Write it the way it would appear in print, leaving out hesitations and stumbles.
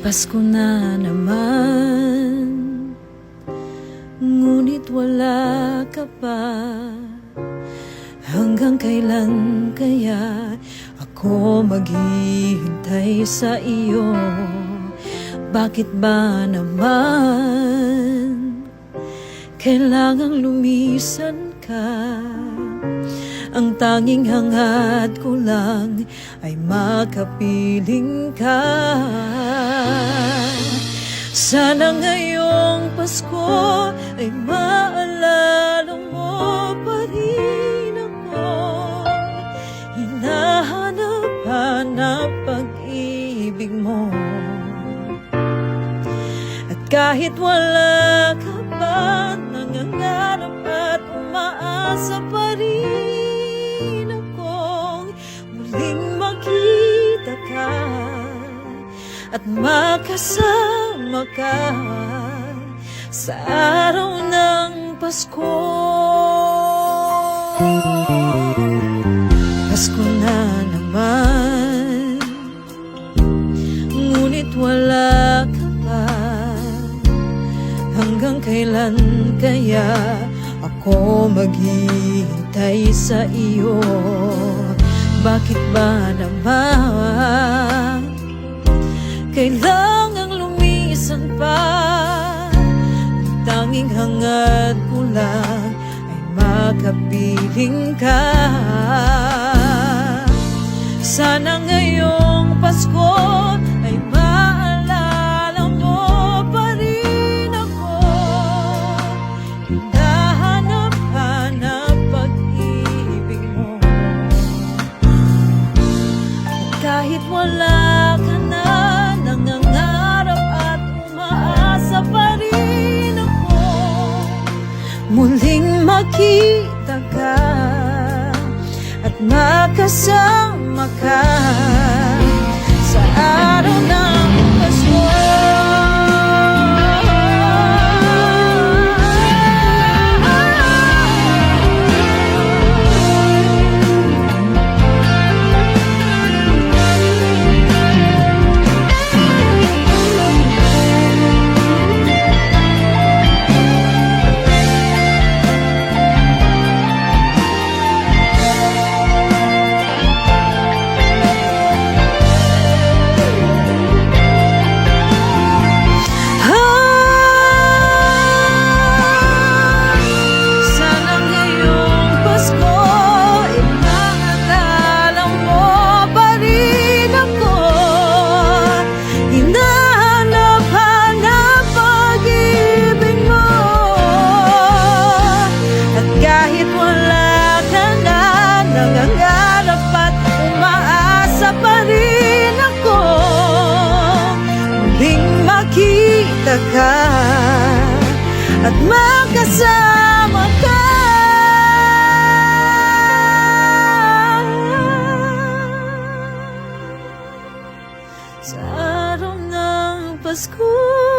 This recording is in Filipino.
Pasko na naman, ngunit wala ka pa. Hanggang kailan kaya ako maghihintay sa iyo? Bakit ba naman kailangang lumisan ka? Ang tanging hangad ko lang ay makapiling ka. Sana ngayong Pasko ay maalala mo pa rin ako. Hinahanap-hanap pag-ibig mo. At kahit wala ka pa, nangangarap at umaasa pa rin makita ka at makasama ka sa araw ng Pasko. Pasko na naman, ngunit wala ka pa. Hanggang kailan kaya ako maghihintay sa iyo? Bakit ba naman kailangang lumisan pa? Tanging hangad ko lang ay makapiling ka. Sana ngayong Pasko ay maalala mo pa rin ako. Hinahanap-hanap pag-ibig mo. Kahit wala ka na, nangangarap at umaasa pa rin ako. Muling makita ka at makasama ka sa araw ng Pasko. Makita ka at makasama ka sa araw ng Pasko.